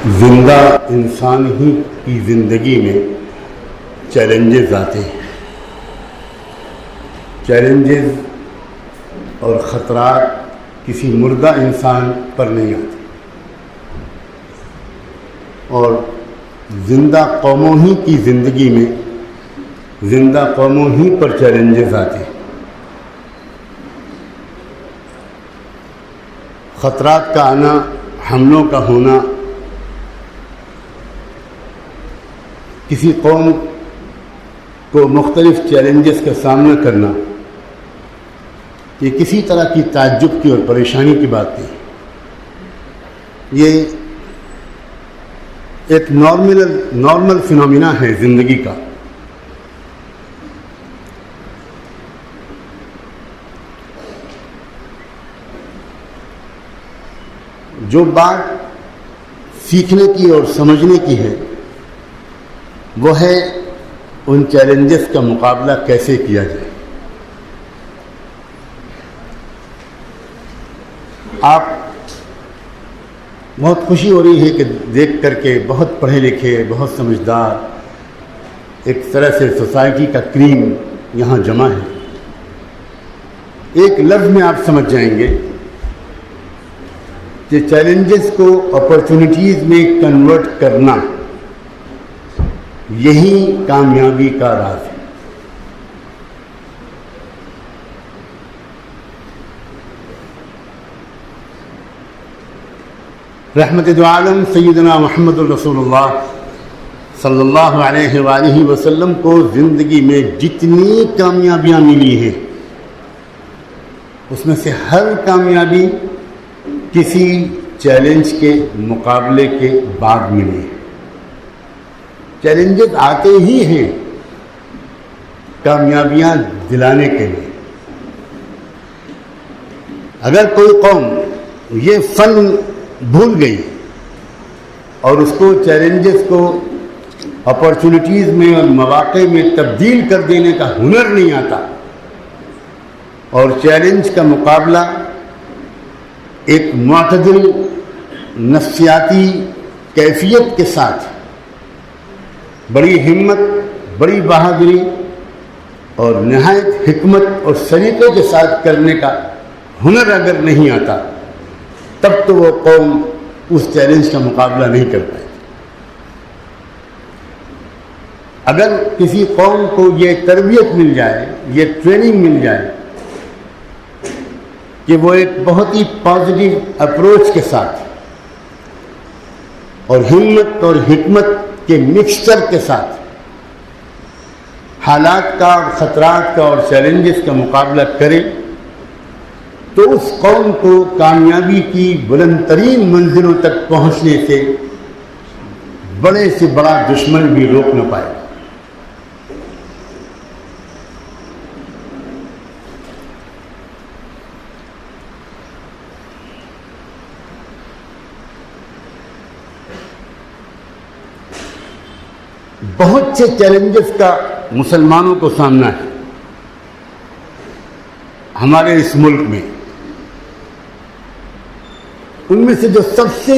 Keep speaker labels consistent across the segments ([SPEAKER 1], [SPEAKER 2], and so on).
[SPEAKER 1] زندہ انسان ہی کی زندگی میں چیلنجز آتے ہیں. چیلنجز اور خطرات کسی مردہ انسان پر نہیں آتے، اور زندہ قوموں ہی کی زندگی میں زندہ قوموں ہی پر چیلنجز آتے ہیں. خطرات کا آنا، حملوں کا ہونا، کسی قوم کو مختلف چیلنجز کا سامنا کرنا، یہ کسی طرح کی تعجب کی اور پریشانی کی بات نہیں. یہ ایک نارمل فینومینا ہے زندگی کا. جو بات سیکھنے کی اور سمجھنے کی ہے وہ ہے ان چیلنجز کا مقابلہ کیسے کیا جائے. آپ بہت خوشی ہو رہی ہے کہ دیکھ کر کے بہت پڑھے لکھے، بہت سمجھدار، ایک طرح سے سوسائٹی کا کریم یہاں جمع ہے. ایک لفظ میں آپ سمجھ جائیں گے کہ چیلنجز کو اپرچونٹیز میں کنورٹ کرنا یہی کامیابی کا راز ہے. رحمت دو عالم سیدنا محمد الرسول اللہ صلی اللہ علیہ وآلہ وسلم کو زندگی میں جتنی کامیابیاں ملی ہیں اس میں سے ہر کامیابی کسی چیلنج کے مقابلے کے بعد ملی ہے. چیلنجز آتے ہی ہیں کامیابیاں دلانے کے لیے. اگر کوئی قوم یہ فن بھول گئی اور اس کو چیلنجز کو اپرچونٹیز میں اور مواقع میں تبدیل کر دینے کا ہنر نہیں آتا، اور چیلنج کا مقابلہ ایک معتدل نفسیاتی کیفیت کے ساتھ بڑی ہمت، بڑی بہادری اور نہایت حکمت اور سلیقے کے ساتھ کرنے کا ہنر اگر نہیں آتا تب تو وہ قوم اس چیلنج کا مقابلہ نہیں کر پائے. اگر کسی قوم کو یہ تربیت مل جائے، یہ ٹریننگ مل جائے کہ وہ ایک بہت ہی پازیٹیو اپروچ کے ساتھ اور ہمت اور حکمت کے مکسچر کے ساتھ حالات کا اور خطرات کا اور چیلنجز کا مقابلہ کرے تو اس قوم کو کامیابی کی بلند ترین منزلوں تک پہنچنے سے بڑے سے بڑا دشمن بھی روک نہ پائے. بہت سے چیلنجز کا مسلمانوں کو سامنا ہے ہمارے اس ملک میں. ان میں سے جو سب سے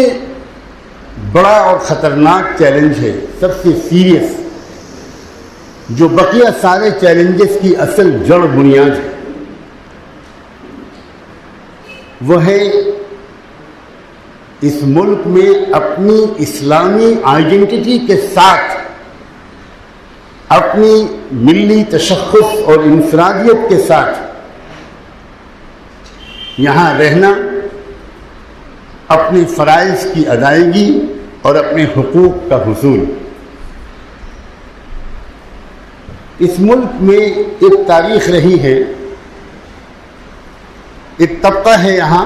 [SPEAKER 1] بڑا اور خطرناک چیلنج ہے، سب سے سیریس، جو بقیہ سارے چیلنجز کی اصل جڑ بنیاد ہے، وہ ہے اس ملک میں اپنی اسلامی آئیڈینٹی کے ساتھ اپنی ملی تشخص اور انفرادیت کے ساتھ یہاں رہنا، اپنے فرائض کی ادائیگی اور اپنے حقوق کا حصول. اس ملک میں ایک تاریخ رہی ہے، ایک طبقہ ہے یہاں،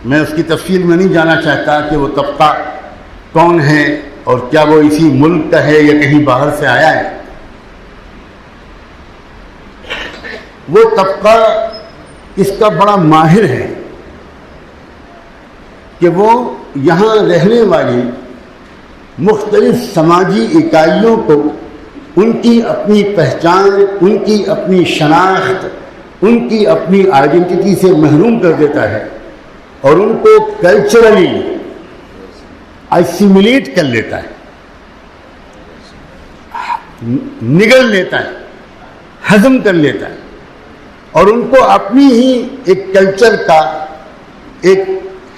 [SPEAKER 1] میں اس کی تفصیل میں نہیں جانا چاہتا کہ وہ طبقہ کون ہے اور کیا وہ اسی ملک کا ہے یا کہیں باہر سے آیا ہے. وہ طبقہ اس کا بڑا ماہر ہے کہ وہ یہاں رہنے والی مختلف سماجی اکائیوں کو ان کی اپنی پہچان، ان کی اپنی شناخت، ان کی اپنی آئیڈینٹی سے محروم کر دیتا ہے اور ان کو کلچرلی اسیمولیٹ کر لیتا ہے، نگل لیتا ہے، ہضم کر لیتا ہے، اور ان کو اپنی ہی ایک کلچر کا ایک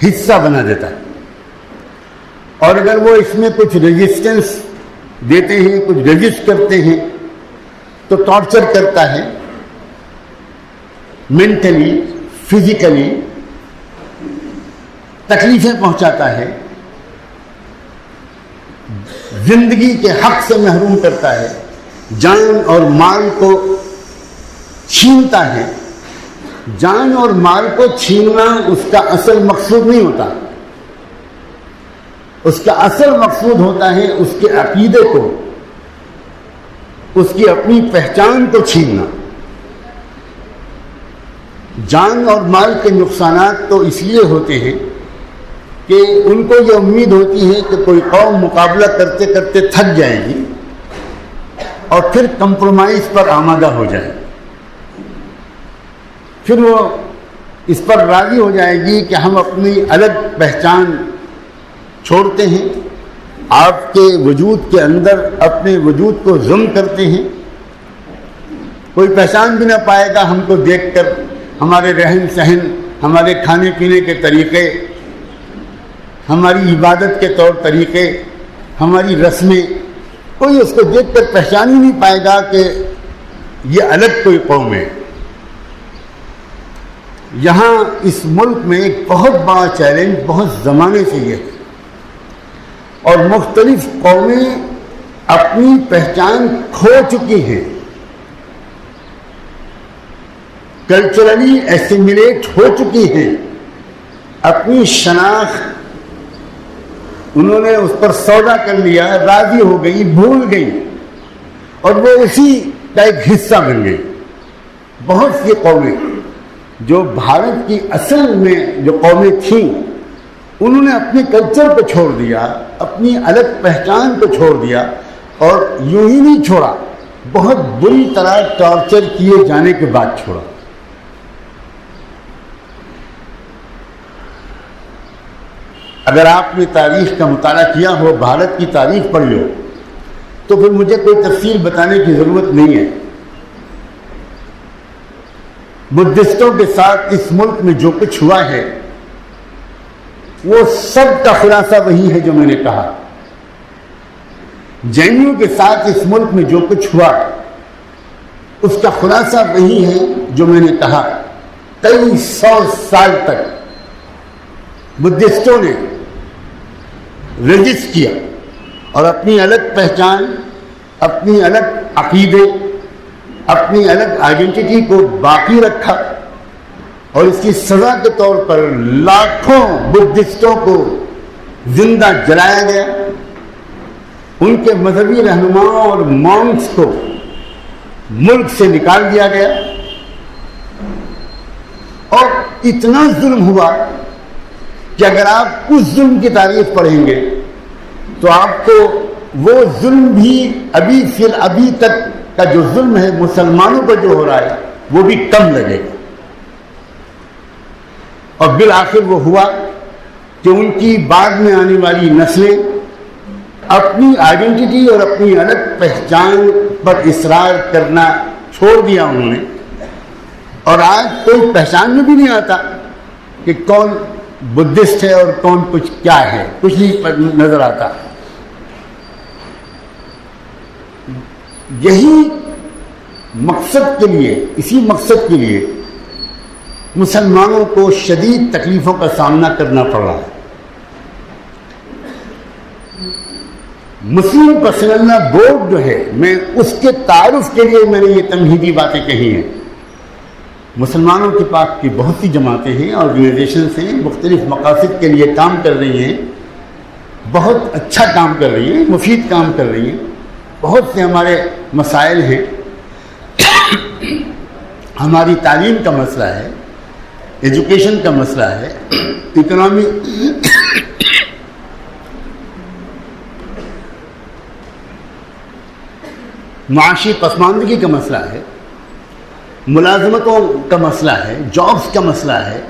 [SPEAKER 1] حصہ بنا دیتا ہے. اور اگر وہ اس میں کچھ ریزسٹنس دیتے ہیں، کچھ رجسٹ کرتے ہیں، تو ٹارچر کرتا ہے، مینٹلی، فزیکلی تکلیفیں پہنچاتا ہے، زندگی کے حق سے محروم کرتا ہے، جان اور مال کو چھینتا ہے. جان اور مال کو چھیننا اس کا اصل مقصود نہیں ہوتا، اس کا اصل مقصود ہوتا ہے اس کے عقیدے کو، اس کی اپنی پہچان کو چھیننا. جان اور مال کے نقصانات تو اس لیے ہوتے ہیں کہ ان کو یہ امید ہوتی ہے کہ کوئی قوم مقابلہ کرتے کرتے تھک جائے گی اور پھر کمپرومائز پر آمادہ ہو جائے، پھر وہ اس پر راضی ہو جائے گی کہ ہم اپنی الگ پہچان چھوڑتے ہیں، آپ کے وجود کے اندر اپنے وجود کو ضم کرتے ہیں، کوئی پہچان بھی نہ پائے گا ہم کو دیکھ کر، ہمارے رہن سہن، ہمارے کھانے پینے کے طریقے، ہماری عبادت کے طور طریقے، ہماری رسمیں، کوئی اس کو دیکھ کر پہچان ہی نہیں پائے گا کہ یہ الگ کوئی قوم ہے. یہاں اس ملک میں ایک بہت بڑا چیلنج بہت زمانے سے یہ ہے، اور مختلف قومیں اپنی پہچان کھو چکی ہیں، کلچرلی ایسیمیلیٹ ہو چکی ہیں، اپنی شناخت انہوں نے اس پر سودا کر لیا، راضی ہو گئی، بھول گئی، اور وہ اسی کا ایک حصہ بن گئی. بہت سی قومیں جو بھارت کی اصل میں جو قومیں تھیں، انہوں نے اپنے کلچر کو چھوڑ دیا، اپنی الگ پہچان کو چھوڑ دیا، اور یوں ہی نہیں چھوڑا، بہت بری طرح ٹارچر کیے جانے کے بعد چھوڑا. اگر آپ نے تاریخ کا مطالعہ کیا ہو، بھارت کی تاریخ پڑھی ہو، تو پھر مجھے کوئی تفصیل بتانے کی ضرورت نہیں ہے. بدھسٹوں کے ساتھ اس ملک میں جو کچھ ہوا ہے وہ سب کا خلاصہ وہی ہے جو میں نے کہا. جینیوں کے ساتھ اس ملک میں جو کچھ ہوا اس کا خلاصہ وہی ہے جو میں نے کہا. کئی سو سال تک بدھسٹوں نے رجسٹ کیا اور اپنی الگ پہچان، اپنی الگ عقیدے، اپنی الگ آئیڈینٹی کو باقی رکھا، اور اس کی سزا کے طور پر لاکھوں بدھسٹوں کو زندہ جلایا گیا، ان کے مذہبی رہنماؤں اور مونکس کو ملک سے نکال دیا گیا. اور اتنا ظلم ہوا کہ اگر آپ اس ظلم کی تاریخ پڑھیں گے تو آپ کو وہ ظلم بھی ابھی تک کا جو ظلم ہے مسلمانوں پر جو ہو رہا ہے وہ بھی کم لگے گا. اور بالآخر وہ ہوا کہ ان کی بعد میں آنے والی نسلیں اپنی آئیڈینٹی اور اپنی الگ پہچان پر اصرار کرنا چھوڑ دیا انہوں نے، اور آج کوئی پہچان میں بھی نہیں آتا کہ کون بدھسٹ ہے اور کون کچھ کیا ہے، کچھ نہیں نظر آتا. یہی مقصد کے لیے، اسی مقصد کے لیے مسلمانوں کو شدید تکلیفوں کا سامنا کرنا پڑ رہا ہے. مسلم پسند اللہ بورڈ جو ہے، میں اس کے تعارف کے لیے میں نے یہ تمہیدی باتیں کہی ہیں. مسلمانوں کے پاس کی بہت سی جماعتیں ہیں، آرگنائزیشنز ہیں، مختلف مقاصد کے لیے کام کر رہی ہیں، بہت اچھا کام کر رہی ہیں، مفید کام کر رہی ہیں. بہت سے ہمارے مسائل ہیں، ہماری تعلیم کا مسئلہ ہے، ایجوکیشن کا مسئلہ ہے، اکنامی معاشی پسماندگی کا مسئلہ ہے، ملازمتوں کا مسئلہ ہے، جابس کا مسئلہ ہے.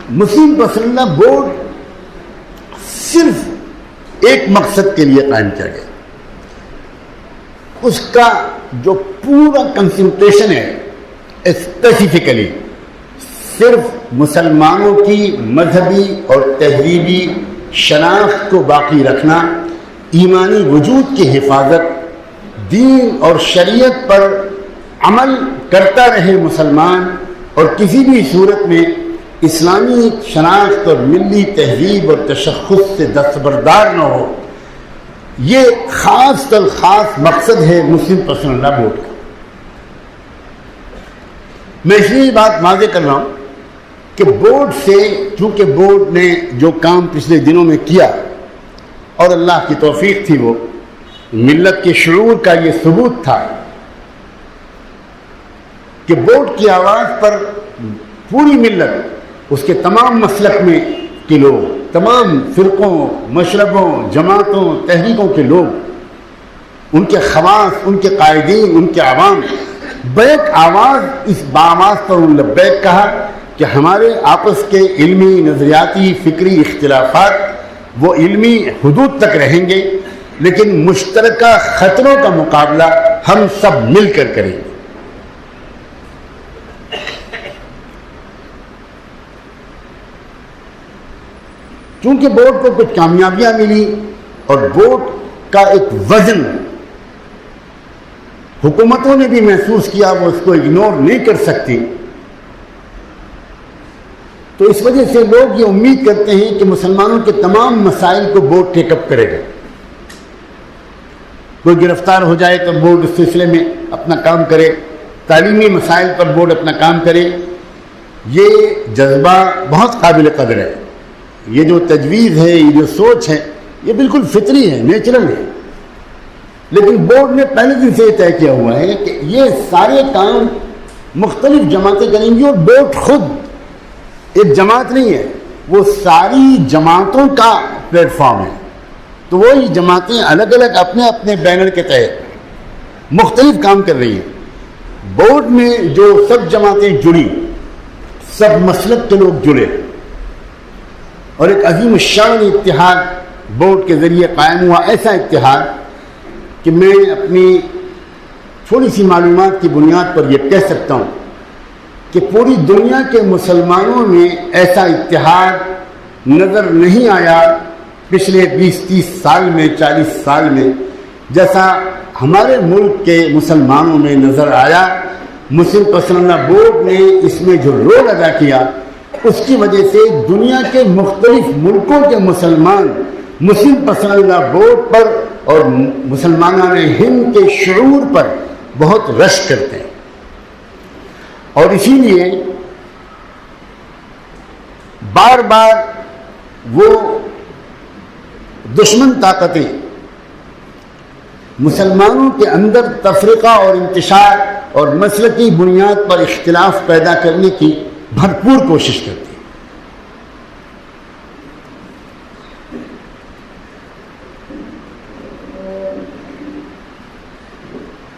[SPEAKER 1] مسلم پسندہ بورڈ صرف ایک مقصد کے لیے قائم کیا گیا. اس کا جو پورا کنسنٹریشن ہے اسپیسیفکلی صرف مسلمانوں کی مذہبی اور تہذیبی شناخت کو باقی رکھنا، ایمانی وجود کی حفاظت، دین اور شریعت پر عمل کرتا رہے مسلمان، اور کسی بھی صورت میں اسلامی شناخت اور ملی تہذیب اور تشخص سے دستبردار نہ ہو. یہ خاص خاص مقصد ہے مسلم پسندہ بورڈ کا. میں اس لیے بات واضح کر رہا ہوں کہ بورڈ سے، چونکہ بورڈ نے جو کام پچھلے دنوں میں کیا اور اللہ کی توفیق تھی، وہ ملت کے شعور کا یہ ثبوت تھا کہ بورڈ کی آواز پر پوری ملت، اس کے تمام مسلک میں کے لوگ، تمام فرقوں، مشربوں، جماعتوں، تحریکوں کے لوگ، ان کے خواص، ان کے قائدین، ان کے عوام بیک آواز اس باآواز پر ان لبیک کہا کہ ہمارے آپس کے علمی، نظریاتی، فکری اختلافات وہ علمی حدود تک رہیں گے، لیکن مشترکہ خطروں کا مقابلہ ہم سب مل کر کریں گے. چونکہ بورڈ کو کچھ کامیابیاں ملی اور بورڈ کا ایک وزن حکومتوں نے بھی محسوس کیا، وہ اس کو اگنور نہیں کر سکتی، تو اس وجہ سے لوگ یہ امید کرتے ہیں کہ مسلمانوں کے تمام مسائل کو بورڈ ٹیک اپ کرے گا. کوئی گرفتار ہو جائے تو بورڈ اس سلسلے میں اپنا کام کرے، تعلیمی مسائل پر بورڈ اپنا کام کرے. یہ جذبہ بہت قابل قدر ہے. یہ جو تجویز ہے، یہ جو سوچ ہے، یہ بالکل فطری ہے، نیچرل ہے. لیکن بورڈ نے پہلے دن سے یہ طے کیا ہوا ہے کہ یہ سارے کام مختلف جماعتیں کریں گی، اور بورڈ خود ایک جماعت نہیں ہے، وہ ساری جماعتوں کا پلیٹ فارم ہے. تو وہی جماعتیں الگ الگ اپنے اپنے بینر کے تحت مختلف کام کر رہی ہیں. بورڈ میں جو سب جماعتیں جڑی، سب مسلک کے لوگ جڑے، اور ایک عظیم الشان اتحاد بورڈ کے ذریعے قائم ہوا. ایسا اتحاد کہ میں اپنی تھوڑی سی معلومات کی بنیاد پر یہ کہہ سکتا ہوں کہ پوری دنیا کے مسلمانوں میں ایسا اتحاد نظر نہیں آیا پچھلے 20-30 سال میں، 40 سال میں، جیسا ہمارے ملک کے مسلمانوں میں نظر آیا. مسلم پسندہ بورڈ نے اس میں جو رول ادا کیا، اس کی وجہ سے دنیا کے مختلف ملکوں کے مسلمان مسلم پسندہ بورڈ پر اور مسلمانان ہند کے شعور پر بہت رشک کرتے ہیں. اور اسی لیے بار بار وہ دشمن طاقتیں مسلمانوں کے اندر تفرقہ اور انتشار اور مسلکی بنیاد پر اختلاف پیدا کرنے کی بھرپور کوشش کرتی ہے.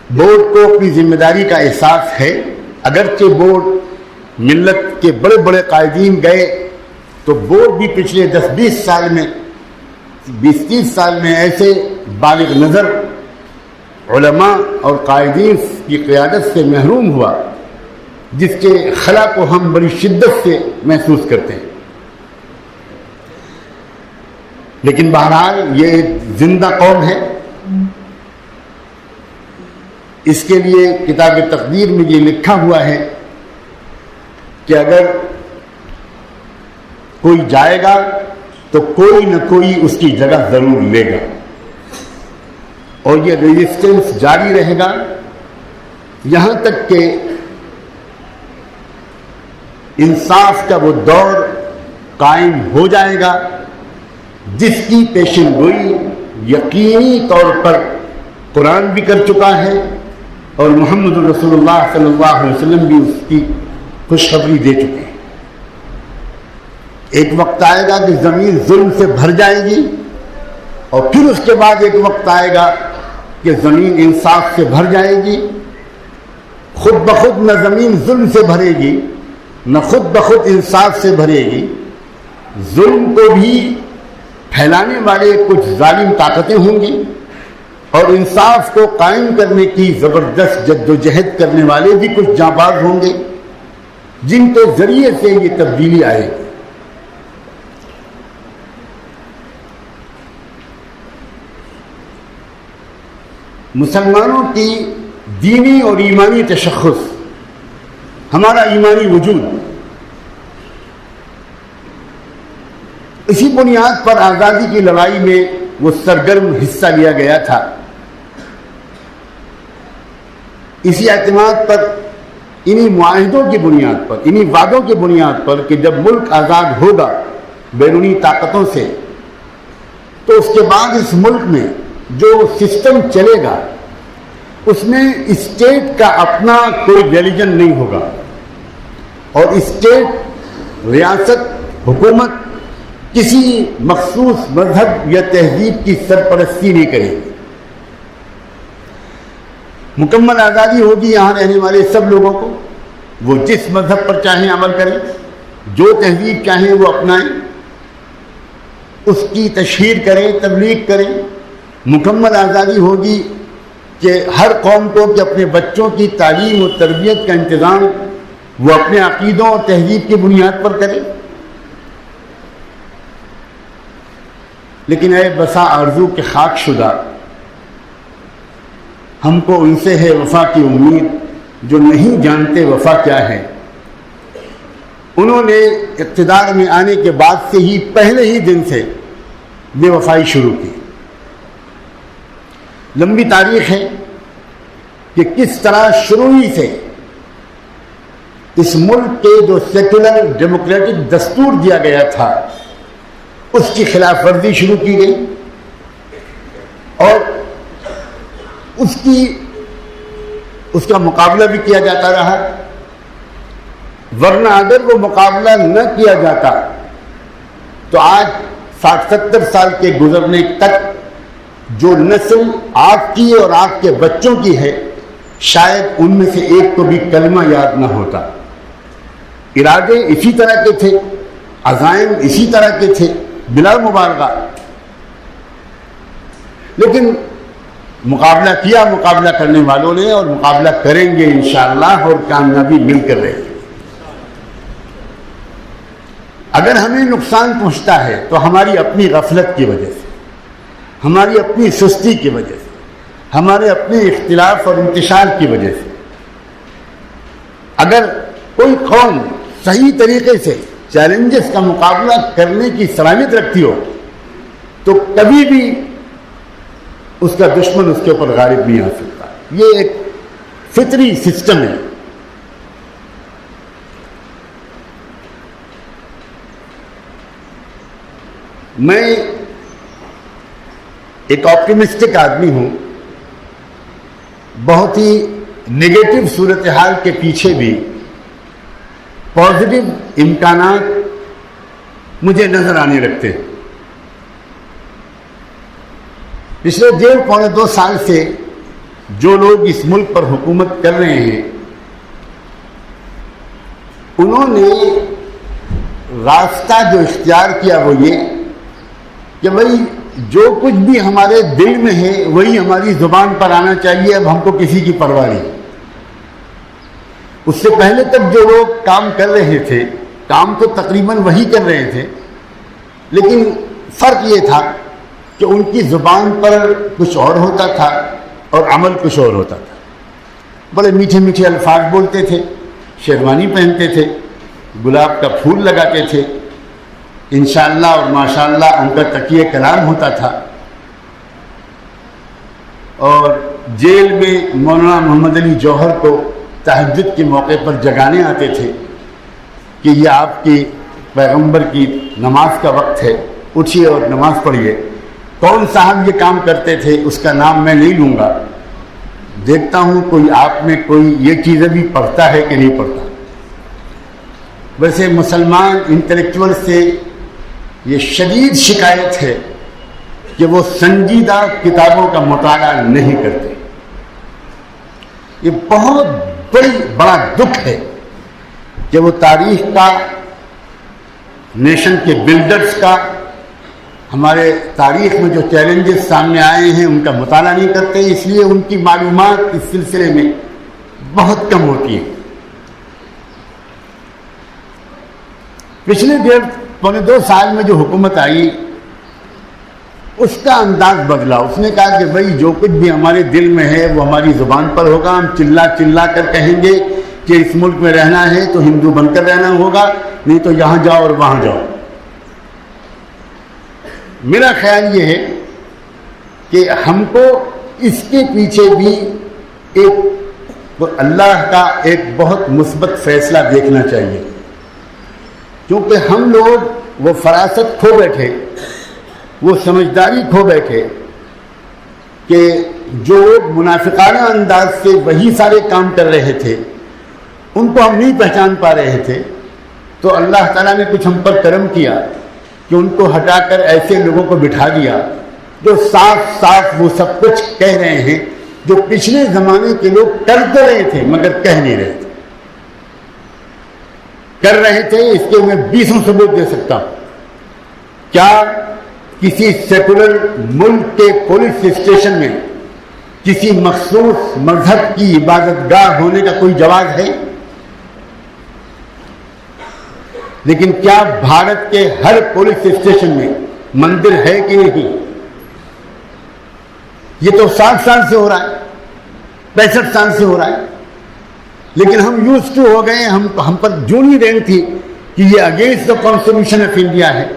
[SPEAKER 1] بورڈ کو اپنی ذمہ داری کا احساس ہے. اگرچہ بورڈ ملت کے بڑے بڑے قائدین گئے، تو بورڈ بھی پچھلے 10-20 سال میں، 20-30 سال میں ایسے بالغ نظر علماء اور قائدین کی قیادت سے محروم ہوا جس کے خلا کو ہم بڑی شدت سے محسوس کرتے ہیں. لیکن بہرحال یہ ایک زندہ قوم ہے. اس کے لیے کتاب تقدیر میں یہ لکھا ہوا ہے کہ اگر کوئی جائے گا تو کوئی نہ کوئی اس کی جگہ ضرور لے گا، اور یہ ریزسٹنس جاری رہے گا یہاں تک کہ انصاف کا وہ دور قائم ہو جائے گا جس کی پیشن گوئی یقینی طور پر قرآن بھی کر چکا ہے اور محمد رسول اللہ صلی اللہ علیہ وسلم بھی اس کی خوشخبری دے چکے ہیں. ایک وقت آئے گا کہ زمین ظلم سے بھر جائے گی، اور پھر اس کے بعد ایک وقت آئے گا کہ زمین انصاف سے بھر جائے گی. خود بخود نہ زمین ظلم سے بھرے گی نہ خود بخود انصاف سے بھرے گی، ظلم کو بھی پھیلانے والے کچھ ظالم طاقتیں ہوں گی، اور انصاف کو قائم کرنے کی زبردست جد و جہد کرنے والے بھی کچھ جانباز ہوں گے، جن کے ذریعے سے یہ تبدیلی آئے گی۔ مسلمانوں کی دینی اور ایمانی تشخص، ہمارا ایمانی وجود، اسی بنیاد پر آزادی کی لڑائی میں وہ سرگرم حصہ لیا گیا تھا۔ اسی اعتماد پر، انہی معاہدوں کی بنیاد پر، انہی وعدوں کی بنیاد پر کہ جب ملک آزاد ہوگا بیرونی طاقتوں سے، تو اس کے بعد اس ملک میں جو سسٹم چلے گا اس میں اسٹیٹ کا اپنا کوئی ریلیجن نہیں ہوگا، اور اسٹیٹ، ریاست، حکومت کسی مخصوص مذہب یا تہذیب کی سرپرستی نہیں کرے گی۔ مکمل آزادی ہوگی یہاں رہنے والے سب لوگوں کو، وہ جس مذہب پر چاہیں عمل کریں، جو تہذیب چاہیں وہ اپنائیں، اس کی تشہیر کریں، تبلیغ کریں۔ مکمل آزادی ہوگی کہ ہر قوم کو کہ اپنے بچوں کی تعلیم و تربیت کا انتظام وہ اپنے عقیدوں اور تہذیب کی بنیاد پر کرے۔ لیکن اے بسا آرزو کے خاک شدہ، ہم کو ان سے ہے وفا کی امید جو نہیں جانتے وفا کیا ہے۔ انہوں نے اقتدار میں آنے کے بعد سے ہی، پہلے ہی دن سے بے وفائی شروع کی۔ لمبی تاریخ ہے کہ کس طرح شروع ہی سے اس ملک کے جو سیکولر ڈیموکریٹک دستور دیا گیا تھا اس کی خلاف ورزی شروع کی گئی، اور اس کا مقابلہ بھی کیا جاتا رہا، ورنہ اگر وہ مقابلہ نہ کیا جاتا تو آج 60-70 سال کے گزرنے تک جو نسل آپ کی اور آپ کے بچوں کی ہے، شاید ان میں سے ایک کو بھی کلمہ یاد نہ ہوتا۔ ارادے اسی طرح کے تھے، عزائم اسی طرح کے تھے بلا مبالغہ، لیکن مقابلہ کیا مقابلہ کرنے والوں نے، اور مقابلہ کریں گے انشاءاللہ، اور کامیابی مل کر رہے گی۔ اگر ہمیں نقصان پہنچتا ہے تو ہماری اپنی غفلت کی وجہ سے، ہماری اپنی سستی کی وجہ سے، ہمارے اپنے اختلاف اور انتشار کی وجہ سے۔ اگر کوئی قوم صحیح طریقے سے چیلنجز کا مقابلہ کرنے کی صلاحیت رکھتی ہو تو کبھی بھی اس کا دشمن اس کے اوپر غالب نہیں آ سکتا۔ یہ ایک فطری سسٹم ہے۔ میں ایک آپٹیمسٹک آدمی ہوں، بہت ہی نگیٹو صورتحال کے پیچھے بھی پازیٹو امکانات مجھے نظر آنے لگتے ہیں۔ پچھلے 1.5-2 سال سے جو لوگ اس ملک پر حکومت کر رہے ہیں، انہوں نے راستہ جو اختیار کیا وہ یہ کہ بھائی جو کچھ بھی ہمارے دل میں ہے وہی ہماری زبان پر آنا چاہیے، اب ہم کو کسی کی پرواہ نہیں۔ اس سے پہلے تک جو لوگ کام کر رہے تھے، کام تو تقریباً وہی کر رہے تھے، لیکن فرق یہ تھا کہ ان کی زبان پر کچھ اور ہوتا تھا اور عمل کچھ اور ہوتا تھا۔ بڑے میٹھے میٹھے الفاظ بولتے تھے، شیروانی پہنتے تھے، گلاب کا پھول لگاتے تھے، انشاءاللہ اور ماشاءاللہ ان کا تقیہ کلام ہوتا تھا، اور جیل میں مولانا محمد علی جوہر کو تہجد کے موقع پر جگانے آتے تھے کہ یہ آپ کی پیغمبر کی نماز کا وقت ہے، اٹھیے اور نماز پڑھیے۔ کون صاحب یہ کام کرتے تھے اس کا نام میں نہیں لوں گا، دیکھتا ہوں کوئی آپ میں کوئی یہ چیزیں بھی پڑھتا ہے کہ نہیں پڑھتا۔ ویسے مسلمان انٹلیکچوئل سے یہ شدید شکایت ہے کہ وہ سنجیدہ کتابوں کا مطالعہ نہیں کرتے۔ یہ بہت بڑا دکھ ہے کہ وہ تاریخ کا، نیشن کے بلڈرز کا، ہمارے تاریخ میں جو چیلنجز سامنے آئے ہیں ان کا مطالعہ نہیں کرتے، اس لیے ان کی معلومات اس سلسلے میں بہت کم ہوتی ہیں۔ پچھلے 1.5-2 سال میں جو حکومت آئی اس کا انداز بدلا۔ اس نے کہا کہ بھائی جو کچھ بھی ہمارے دل میں ہے وہ ہماری زبان پر ہوگا، ہم چلا چلا کر کہیں گے کہ اس ملک میں رہنا ہے تو ہندو بن کر رہنا ہوگا، نہیں تو یہاں جاؤ اور وہاں جاؤ۔ میرا خیال یہ ہے کہ ہم کو اس کے پیچھے بھی ایک اللہ کا ایک بہت مثبت فیصلہ دیکھنا چاہیے، کیونکہ ہم لوگ وہ فراست کھو بیٹھے، وہ سمجھداری کھو بیٹھے کہ جو منافقانہ انداز سے وہی سارے کام کر رہے تھے ان کو ہم نہیں پہچان پا رہے تھے، تو اللہ تعالیٰ نے کچھ ہم پر کرم کیا کہ ان کو ہٹا کر ایسے لوگوں کو بٹھا دیا جو صاف صاف وہ سب کچھ کہہ رہے ہیں جو پچھلے زمانے کے لوگ کرتے رہے تھے مگر کہہ نہیں رہے تھے، کر رہے تھے۔ اس کے میں 20 ثبوت دے سکتا ہوں۔ کیا کسی سیکولر ملک کے پولیس اسٹیشن میں کسی مخصوص مذہب کی عبادت گاہ ہونے کا کوئی جواز ہے؟ لیکن کیا بھارت کے ہر پولیس اسٹیشن میں مندر ہے کہ نہیں؟ یہ تو 60 سال سے ہو رہا ہے، 65 سال سے ہو رہا ہے، لیکن ہم یوز ٹو ہو گئے، ہم پر جونی رینک تھی کہ یہ against the constitution of India ہے،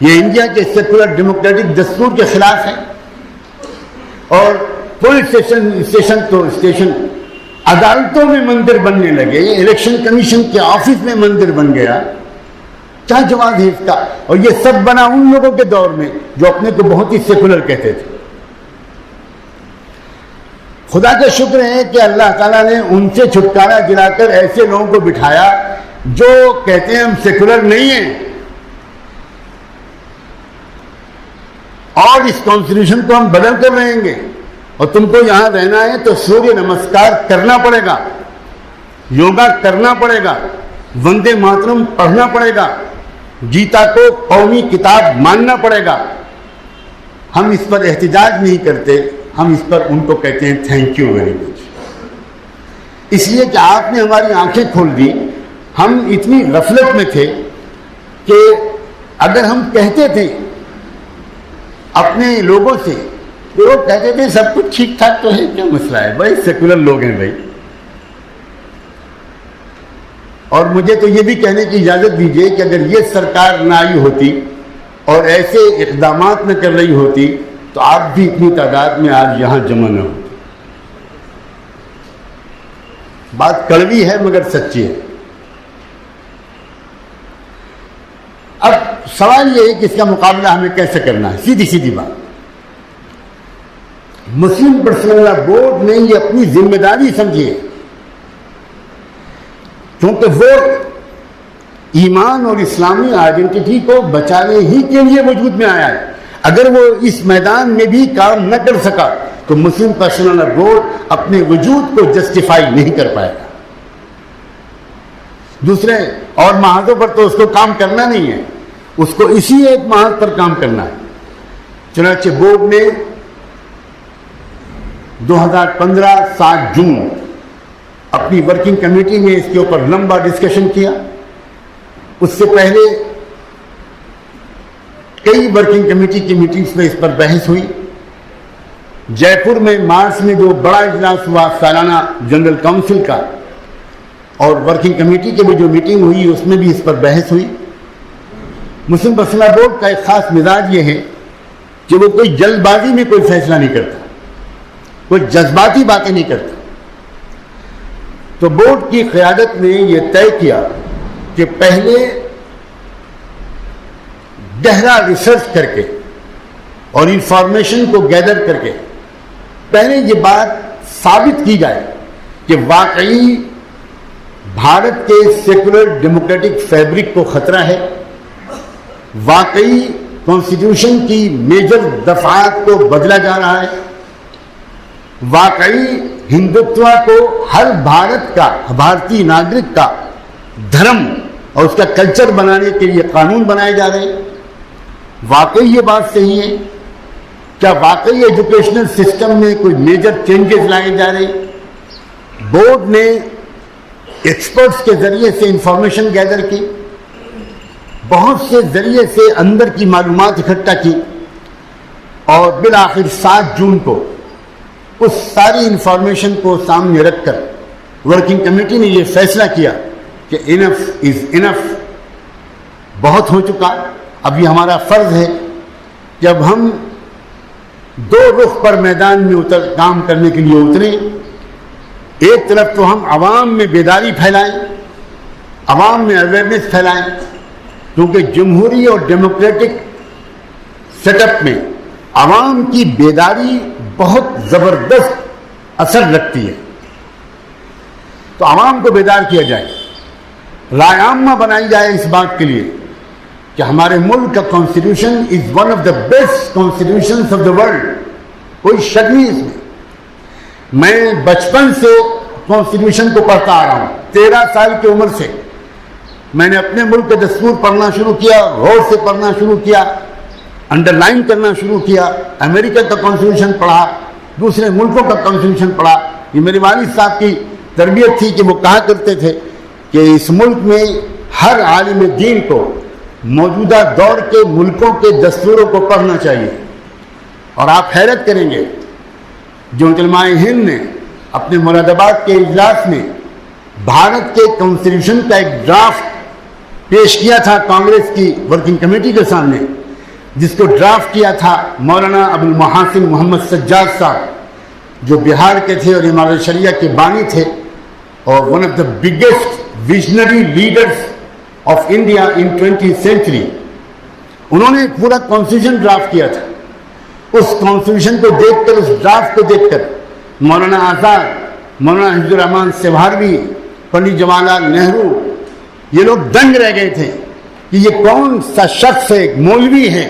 [SPEAKER 1] یہ انڈیا کے سیکولر ڈیموکریٹک دستور کے خلاف ہے۔ اور پولیس اسٹیشن تو اسٹیشن، عدالتوں میں مندر بننے لگے، الیکشن کمیشن کے آفس میں مندر بن گیا، کیا جواز ہے اس کا؟ اور یہ سب بنا ان لوگوں کے دور میں جو اپنے کو بہت ہی سیکولر کہتے تھے۔ خدا کا شکر ہے کہ اللہ تعالیٰ نے ان سے چھٹکارا دلا کر ایسے لوگوں کو بٹھایا جو کہتے ہیں ہم سیکولر نہیں ہیں، اور اس کانسٹیٹیوشن کو ہم بدل کر رہیں گے، اور تم کو یہاں رہنا ہے تو سوریہ نمسکار کرنا پڑے گا، یوگا کرنا پڑے گا، وندے ماترم پڑھنا پڑے گا، گیتا کو قومی کتاب ماننا پڑے گا۔ ہم اس پر احتجاج نہیں کرتے، ہم اس پر ان کو کہتے ہیں تھینک یو ویری مچ، اس لیے کہ آپ نے ہماری آنکھیں کھول دی۔ ہم اتنی غفلت میں تھے کہ اگر ہم کہتے تھے اپنے لوگوں سے، لوگ کہتے تھے سب کچھ ٹھیک ٹھاک تو ہے، کیا مسئلہ ہے بھائی، سیکولر لوگ ہیں بھائی۔ اور مجھے تو یہ بھی کہنے کی اجازت دیجیے کہ اگر یہ سرکار نہ آئی ہوتی اور ایسے اقدامات نہ کر رہی ہوتی تو آپ بھی اتنی تعداد میں آج یہاں جمع نہ ہوتے۔ بات کڑوی ہے مگر سچی ہے۔ اب سوال یہ ہے کہ اس کا مقابلہ ہمیں کیسے کرنا ہے؟ سیدھی سیدھی بات، مسلم پرسنل لا بورڈ نے یہ اپنی ذمہ داری سمجھی ہے، کیونکہ وہ ایمان اور اسلامی آئیڈینٹی کو بچانے ہی کے لیے وجود میں آیا ہے۔ اگر وہ اس میدان میں بھی کام نہ کر سکا تو مسلم پرسنل لا بورڈ اپنے وجود کو جسٹیفائی نہیں کر پائے گا۔ دوسرے اور محاذوں پر تو اس کو کام کرنا نہیں ہے، اس کو اسی ایک محاذ پر کام کرنا ہے۔ چنانچہ بورڈ نے 2015 7 جون اپنی ورکنگ کمیٹی میں اس کے اوپر لمبا ڈسکشن کیا۔ اس سے پہلے کئی ورکنگ کمیٹی کی میٹنگز میں اس پر بحث ہوئی۔ جے پور میں مارچ میں جو بڑا اجلاس ہوا سالانہ جنرل کونسل کا، اور ورکنگ کمیٹی کی بھی جو میٹنگ ہوئی اس میں بھی اس پر بحث ہوئی۔ مسلم پرسنل بورڈ کا ایک خاص مزاج یہ ہے کہ وہ کوئی جلد بازی میں کوئی فیصلہ نہیں کرتا، کوئی جذباتی باتیں نہیں کرتا۔ تو بورڈ کی قیادت نے یہ طے کیا کہ پہلے گہرا ریسرچ کر کے اور انفارمیشن کو گیدر کر کے پہلے یہ بات ثابت کی جائے کہ واقعی بھارت کے سیکولر ڈیموکریٹک فیبرک کو خطرہ ہے، واقعی کانسٹیٹیوشن کی میجر دفعات کو بدلا جا رہا ہے، واقعی ہندوتوا کو ہر بھارتی ناگرک کا دھرم اور اس کا کلچر بنانے کے لیے قانون بنائے جا رہے ہیں. واقعی یہ بات صحیح ہے؟ کیا واقعی ایجوکیشنل سسٹم میں کوئی میجر چینجز لائے جا رہے ہیں؟ بورڈ نے ایکسپرٹس کے ذریعے سے انفارمیشن گیدر کی, بہت سے ذریعے سے اندر کی معلومات اکٹھا کی, اور بالآخر 7 جون کو اس ساری انفارمیشن کو سامنے رکھ کر ورکنگ کمیٹی نے یہ فیصلہ کیا کہ انف از انف, بہت ہو چکا. اب یہ ہمارا فرض ہے جب ہم 2 رخ پر میدان میں کام کرنے کے لیے اتریں. ایک طرف تو ہم عوام میں بیداری پھیلائیں, عوام میں اویئرنیس پھیلائیں, کیونکہ جمہوری اور ڈیموکریٹک سیٹ اپ میں عوام کی بیداری بہت زبردست اثر رکھتی ہے. تو عوام کو بیدار کیا جائے, رائے عامہ بنائی جائے اس بات کے لیے کہ ہمارے ملک کا constitution is one of the best constitutions of the world, کوئی شک نہیں اس میں. میں بچپن سے کانسٹیٹیوشن کو پڑھتا آ رہا ہوں, 13 سال کی عمر سے میں نے اپنے ملک کا دستور پڑھنا شروع کیا, غور سے پڑھنا شروع کیا, انڈر لائن کرنا شروع کیا. امریکہ کا کانسٹیٹیوشن پڑھا, دوسرے ملکوں کا کانسٹیٹیوشن پڑھا. یہ میرے والد صاحب کی تربیت تھی کہ وہ کہا کرتے تھے کہ اس ملک میں ہر عالم دین کو موجودہ دور کے ملکوں کے دستوروں کو پڑھنا چاہیے. اور آپ حیرت کریں گے, جو علماء ہند نے اپنے مراد آباد کے اجلاس میں بھارت کے کانسٹیٹیوشن کا ایک ڈرافٹ پیش کیا تھا کانگریس کی ورکنگ کمیٹی کے سامنے, جس کو ڈرافٹ کیا تھا مولانا ابو المحاسن محمد سجاد صاحب, جو بہار کے تھے اور امام شریعہ کے بانی تھے, اور one of the biggest visionary leaders of India in 20th century. انہوں نے ایک پورا کانسٹیٹیوشن ڈرافٹ کیا تھا. اس کانسٹیٹیوشن کو دیکھ کر, اس ڈرافٹ کو دیکھ کر مولانا آزاد, مولانا حفظ الرحمان سہاروی, پنڈت جواہر لال نہرو, یہ لوگ دنگ رہ گئے تھے کہ یہ کون سا شخص ہے, ایک مولوی ہے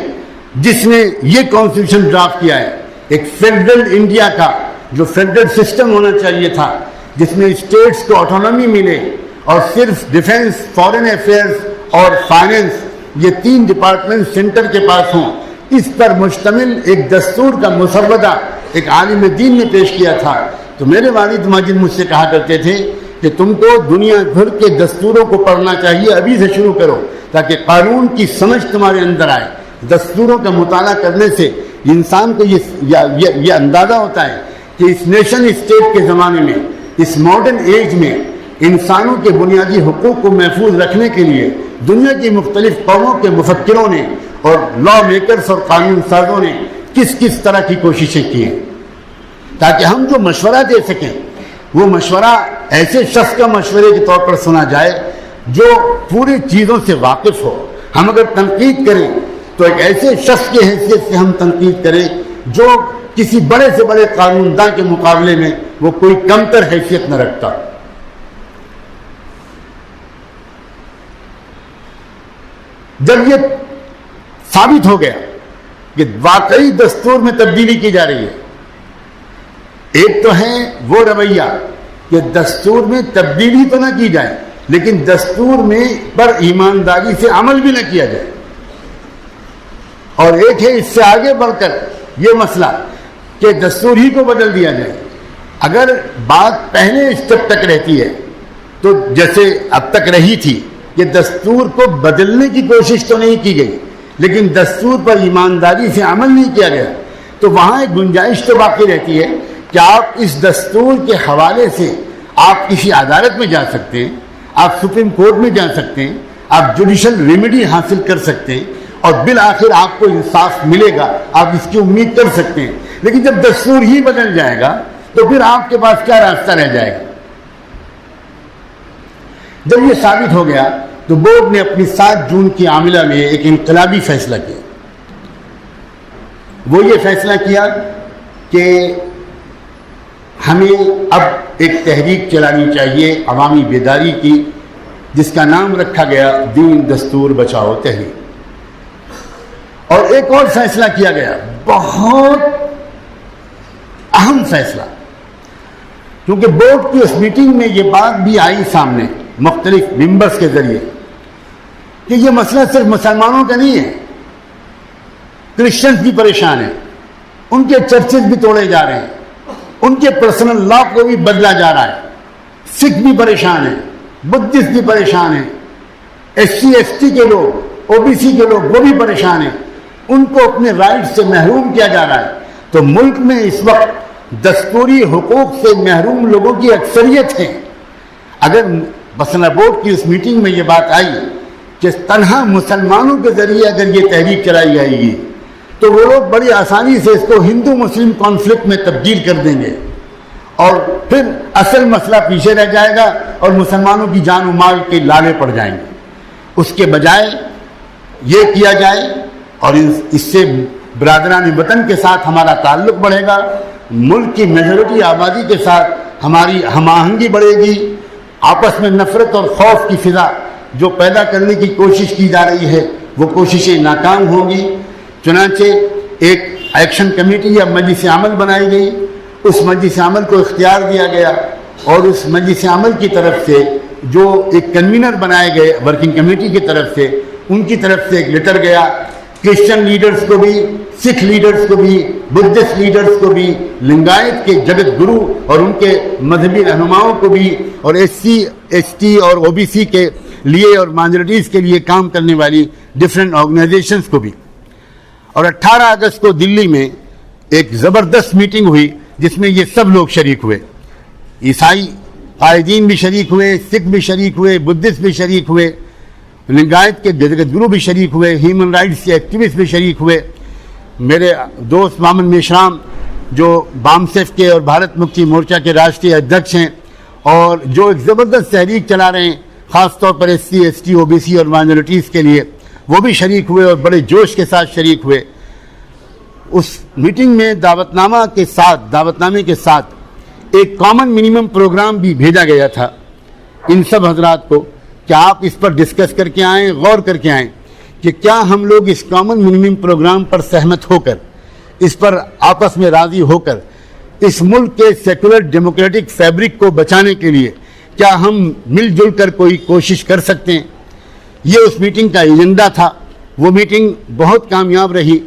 [SPEAKER 1] جس نے یہ کانسٹیٹیوشن ڈرافٹ کیا ہے. ایک فیڈرل انڈیا کا جو فیڈرل سسٹم ہونا چاہیے تھا, جس میں اسٹیٹس کو آٹونومی ملے اور صرف ڈیفنس, فارن افیئرز اور فائننس, یہ 3 ڈپارٹمنٹ سینٹر کے پاس ہوں, اس پر مشتمل ایک دستور کا مسودہ ایک عالم دین نے پیش کیا تھا. تو میرے والد ماجد مجھ سے کہا کرتے تھے کہ تم کو دنیا بھر کے دستوروں کو پڑھنا چاہیے, ابھی سے شروع کرو تاکہ قانون کی سمجھ تمہارے اندر آئے. دستوروں کا مطالعہ کرنے سے انسان کو یہ اندازہ ہوتا ہے کہ اس نیشن اسٹیٹ کے زمانے میں, اس ماڈرن ایج میں انسانوں کے بنیادی حقوق کو محفوظ رکھنے کے لیے دنیا کی مختلف قوموں کے مفکروں نے اور لا میکرز اور قانون سازوں نے کس کس طرح کی کوششیں کی ہیں, تاکہ ہم جو مشورہ دے سکیں وہ مشورہ ایسے شخص کا مشورے کے طور پر سنا جائے جو پوری چیزوں سے واقف ہو. ہم اگر تنقید کریں تو ایک ایسے شخص کی حیثیت سے ہم تنقید کریں جو کسی بڑے سے بڑے قانون داں کے مقابلے میں وہ کوئی کمتر حیثیت نہ رکھتا. جب یہ ثابت ہو گیا کہ واقعی دستور میں تبدیلی کی جا رہی ہے, ایک تو ہے وہ رویہ کہ دستور میں تبدیلی تو نہ کی جائے لیکن دستور میں پر ایمانداری سے عمل بھی نہ کیا جائے, اور ایک ہے اس سے آگے بڑھ کر یہ مسئلہ کہ دستور ہی کو بدل دیا جائے. اگر بات پہلے اسٹیپ تک رہتی ہے تو جیسے اب تک رہی تھی کہ دستور کو بدلنے کی کوشش تو نہیں کی گئی لیکن دستور پر ایمانداری سے عمل نہیں کیا گیا, تو وہاں ایک گنجائش تو باقی رہتی ہے کہ آپ اس دستور کے حوالے سے آپ کسی عدالت میں جا سکتے ہیں, آپ سپریم کورٹ میں جا سکتے ہیں, آپ جوڈیشل ریمیڈی حاصل کر سکتے ہیں اور بالآخر آپ کو انصاف ملے گا, آپ اس کی امید کر سکتے ہیں. لیکن جب دستور ہی بدل جائے گا تو پھر آپ کے پاس کیا راستہ رہ جائے گا. جب یہ ثابت ہو گیا تو بورڈ نے اپنی 7 جون کی عاملہ میں ایک انقلابی فیصلہ کیا. وہ یہ فیصلہ کیا کہ ہمیں اب ایک تحریک چلانی چاہیے عوامی بیداری کی, جس کا نام رکھا گیا دین دستور بچاؤ تحریک. اور ایک اور فیصلہ کیا گیا, بہت اہم فیصلہ, کیونکہ بورڈ کی اس میٹنگ میں یہ بات بھی آئی سامنے, مختلف ممبرس کے ذریعے کہ یہ مسئلہ صرف مسلمانوں کا نہیں ہے، کرسچنز بھی پریشان ہیں، ان کے چرچز بھی توڑے جا رہے ہیں، ان کے پرسنل لا کو بھی بدلا جا رہا ہے، سکھ بھی پریشان ہیں، بدھسٹ بھی پریشان ہیں، ایس سی ایس ٹی کے لوگ، او بی سی کے لوگ وہ بھی پریشان ہیں، ان کو اپنے رائٹ سے محروم کیا جا رہا ہے۔ تو ملک میں اس وقت دستوری حقوق سے محروم لوگوں کی اکثریت ہے۔ اگر مسئلہ بورڈ کی اس میٹنگ میں یہ بات آئی کہ تنہا مسلمانوں کے ذریعے اگر یہ تحریک چلائی جائے گی تو وہ لوگ بڑی آسانی سے اس کو ہندو مسلم کانفلکٹ میں تبدیل کر دیں گے اور پھر اصل مسئلہ پیچھے رہ جائے گا اور مسلمانوں کی جان و مال کے لالے پڑ جائیں گے۔ اس کے بجائے یہ کیا جائے اور اس سے برادران وطن کے ساتھ ہمارا تعلق بڑھے گا، ملک کی میجورٹی آبادی کے ساتھ ہماری ہم آہنگی بڑھے گی، آپس میں نفرت اور خوف کی فضا جو پیدا کرنے کی کوشش کی جا رہی ہے وہ کوششیں ناکام ہوں گی۔ چنانچہ ایک ایکشن کمیٹی یا مجلس عمل بنائی گئی، اس مجلس عمل کو اختیار دیا گیا اور اس مجلس عمل کی طرف سے جو ایک کنوینر بنائے گئے ورکنگ کمیٹی کی طرف سے، ان کی طرف سے ایک لیٹر گیا کرسچن لیڈرز کو بھی، سکھ لیڈرز کو بھی، بدھسٹ لیڈرز کو بھی، لنگایت کے جگت گرو اور ان کے مذہبی رہنماؤں کو بھی، اور ایس سی ایس ٹی اور او بی سی کے لیے اور مائنورٹیز کے لیے کام کرنے والی ڈفرینٹ آرگنائزیشنز کو بھی۔ اور 18 اگست کو دلی میں ایک زبردست میٹنگ ہوئی جس میں یہ سب لوگ شریک ہوئے، عیسائی قائدین بھی شریک ہوئے، سکھ بھی شریک ہوئے، بدھسٹ بھی شریک ہوئے، لنگایت کے جگت گرو بھی شریک ہوئے، ہیومن رائٹس کے ایکٹیوسٹ بھی شریک ہوئے، میرے دوست مامن میشرام جو بامسیف کے اور بھارت مکتی مورچہ کے راشٹریہ ادھیکش ہیں اور جو ایک زبردست تحریک چلا رہے ہیں خاص طور پر S C S T O B C اور مائنورٹیز کے لیے، وہ بھی شریک ہوئے اور بڑے جوش کے ساتھ شریک ہوئے۔ اس میٹنگ میں دعوت نامے کے ساتھ ایک کامن منیمم پروگرام بھی بھیجا گیا تھا ان سب حضرات کو کہ آپ اس پر ڈسکس کر کے آئیں، غور کر کے آئیں کہ کیا ہم لوگ اس کامن منیمم پروگرام پر سہمت ہو کر، اس پر آپس میں راضی ہو کر اس ملک کے سیکولر ڈیموکریٹک فیبرک کو بچانے کے لیے کیا ہم مل جل کر کوئی کوشش کر سکتے ہیں۔ یہ اس میٹنگ کا ایجنڈا تھا۔ وہ میٹنگ بہت کامیاب رہی۔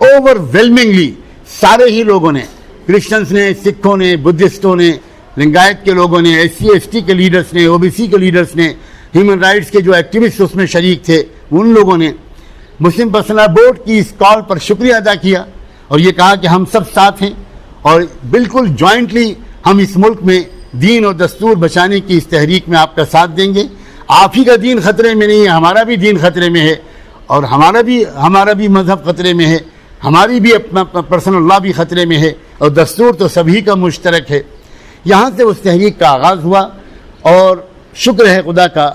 [SPEAKER 1] اوور ویلمنگلی سارے ہی لوگوں نے، کرسچنس نے، سکھوں نے، بدھسٹوں نے، لنگایت کے لوگوں نے، ایس سی ایس ٹی کے لیڈرز نے، او بی سی کے لیڈرز نے، ہیومن رائٹس کے جو ایکٹیوسٹ اس میں شریک تھے ان لوگوں نے مسلم پرسنل بورڈ کی اس کال پر شکریہ ادا کیا اور یہ کہا کہ ہم سب ساتھ ہیں اور بالکل جوائنٹلی ہم اس ملک میں دین اور دستور بچانے کی اس تحریک میں آپ کا ساتھ دیں گے۔ آپ ہی کا دین خطرے میں نہیں ہے، ہمارا بھی دین خطرے میں ہے اور ہمارا بھی مذہب خطرے میں ہے، ہماری بھی اپنا پرسنل لا بھی خطرے میں ہے اور دستور تو سبھی کا مشترک ہے۔ یہاں سے اس تحریک کا آغاز ہوا اور شکر ہے خدا کا